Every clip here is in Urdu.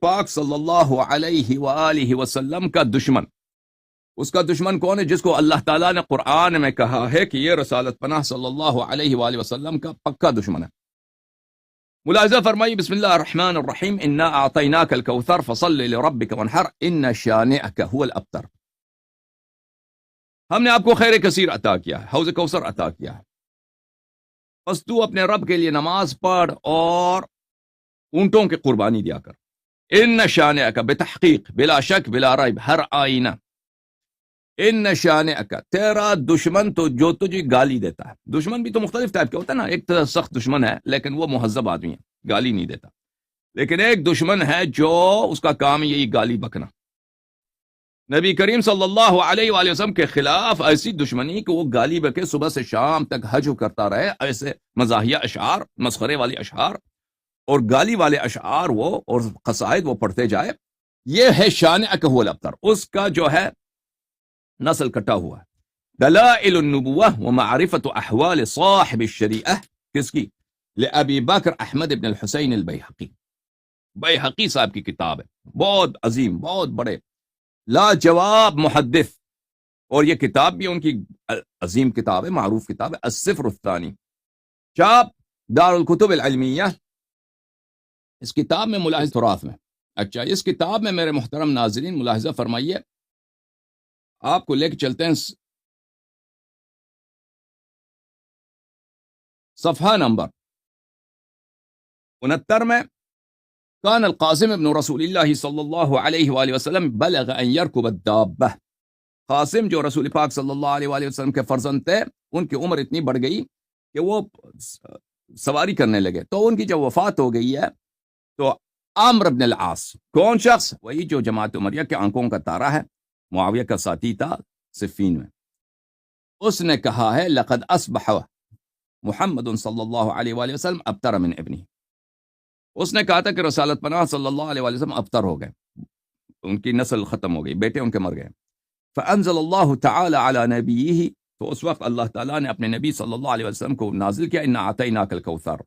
پاک صلی اللہ علیہ وآلہ وسلم کا دشمن، اس کا دشمن کون ہے؟ جس کو اللہ تعالیٰ نے قرآن میں کہا ہے کہ یہ رسالت پناہ صلی اللہ علیہ وآلہ وسلم کا پکا دشمن ہے۔ ملاحظہ فرمائی، بسم اللہ الرحمن الرحیم، انا اعطیناک الکوثر فصل لربک وانحر ان شانئک هو الابتر۔ ہم نے آپ کو خیر کثیر عطا کیا ہے، حوض کوثر عطا کیا ہے، بس تو اپنے رب کے لیے نماز پڑھ اور اونٹوں کی قربانی دیا کر۔ ان شانئک، بتحقیق، بلا شک، بلا ریب، ہر آئینہ، ان شانئک، تیرا دشمن تو جو تجھے گالی دیتا ہے۔ دشمن بھی تو مختلف ٹائپ کا ہوتا ہے نا، ایک تو سخت دشمن ہے لیکن وہ مہذب آدمی ہے، گالی نہیں دیتا، لیکن ایک دشمن ہے جو اس کا کام یہی گالی بکنا۔ نبی کریم صلی اللہ علیہ وآلہ وسلم کے خلاف ایسی دشمنی کہ وہ گالی بکے صبح سے شام تک ہجو کرتا رہے، ایسے مزاحیہ اشعار، مسخرے والی اشعار اور گالی والے اشعار وہ اور قصائد وہ پڑھتے جائے۔ یہ ہے شانئک هو الابتر، اس کا جو ہے نسل کٹا ہوا ہے۔ دلائل النبوہ ومعرفت احوال صاحب الشریعہ، کس کی؟ لأبی بکر احمد بن الحسین البیہقی، بیہقی صاحب کی کتاب ہے، بہت عظیم، بہت بڑے لا جواب محدث، اور یہ کتاب بھی ان کی عظیم کتاب ہے، معروف کتاب ہے، الصفر الثانی، چاپ دار الکتب العلمیہ۔ اس کتاب میں ملاحظ تراث میں، اچھا اس کتاب میں میرے محترم ناظرین ملاحظہ فرمائیے، آپ کو لے کے چلتے ہیں صفحہ نمبر 69 میں، کان القاسم ابن رسول اللہ صلی اللہ علیہ وآلہ وسلم بلغ ان یرکب الدابہ۔ قاسم جو رسول پاک صلی اللہ علیہ وآلہ وسلم کے فرزند تھے، ان کی عمر اتنی بڑھ گئی کہ وہ سواری کرنے لگے، تو ان کی جب وفات ہو گئی ہے تو عمرو بن العاص، کون شخص؟ وہی جو جماعت عمریہ کے آنکھوں کا تارا ہے، معاویہ کا ساتھی تھا صفین میں، اس نے کہا ہے لقد اصبح محمد صلی اللہ علیہ وآلہ وسلم ابتر من ابنہ، اس نے کہا تھا کہ رسالت پناہ صلی اللہ علیہ وآلہ وسلم ابتر ہو گئے، ان کی نسل ختم ہو گئی، بیٹے ان کے مر گئے۔ فانزل اللہ تعالی علی نبیہ، تو اس وقت اللہ تعالیٰ نے اپنے نبی صلی اللہ علیہ وسلم کو نازل کیا، انا اعطیناک الکوثر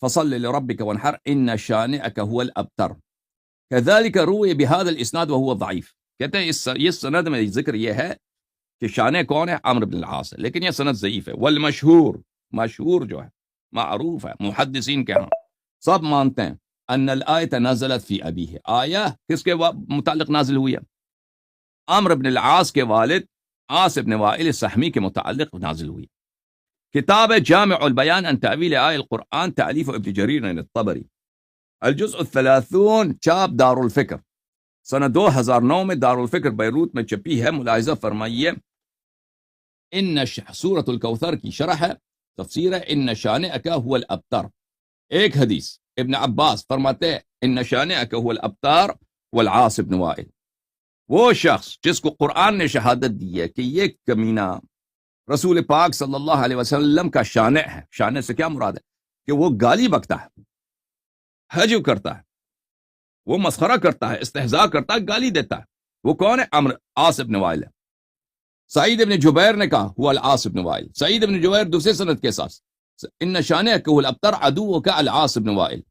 فصل لربک وانحر ان شانئک هو الابتر، كذلك روی بهذا الاسناد وهو ضعیف۔ کہتے ہیں اس سند میں ذکر یہ ہے کہ شانے کون ہے؟ عمرو بن العاص ہے، لیکن یہ سند ضعیف ہے۔ والمشہور، مشہور جو ہے، معروف ہے، محدثین کے ہاں سب مانتے ہیں، ان الآیت نزلت فی ابیہ، آیا کس کے متعلق نازل ہوئی ہے؟ عمرو بن العاص کے والد عاص بن وائل سہمی کے متعلق نازل ہوئی۔ کتاب جامع البیان عن تأویل آیہ القرآن، تألیف ابن جریر الطبری، الجزء 30، چاپ دار الفکر، سنہ 2009 میں دار الفکر بیروت میں چھپی ہے۔ ملاحظہ فرمائیے، ان سورۃ الکوثر کی شرح ہے، تفسیر ہے، ان شانئک هو الابتر۔ ایک حدیث ابن عباس فرماتے ہیں ان شانئک هو الابتر والعاص بن وائل، وہ شخص جس کو قرآن نے شہادت دی ہے کہ یہ کمینہ رسول پاک صلی اللہ علیہ وسلم کا شانع ہے۔ شانع سے کیا مراد ہے؟ کہ وہ گالی بکتا ہے، ہجو کرتا ہے، وہ مسخرہ کرتا ہے، استہزاء کرتا ہے، گالی دیتا ہے۔ وہ کون ہے؟ عاص بن وائل ہے۔ سعید بن جبیر نے کہا ہوا العاص بن وائل، سعید بن جبیر دوسرے سند کے ساتھ، ان شانئک هو الابتر عدوک العاص بن وائل،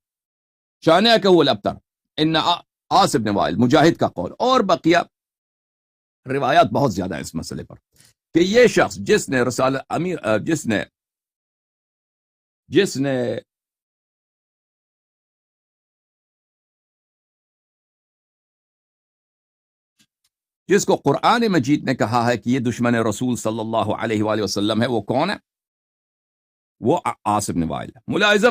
شانئک هو الابتر ان عاص بن وائل، مجاہد کا قول، اور بقیہ روایات بہت زیادہ ہیں اس مسئلے پر، کہ یہ شخص جس نے رسالہ امیر جس نے جس کو قرآن مجید نے کہا ہے کہ یہ دشمن رسول صلی اللہ علیہ وآلہ وسلم ہے، وہ کون ہے؟ وہ عاص بن وائل ہے۔ ملاحظہ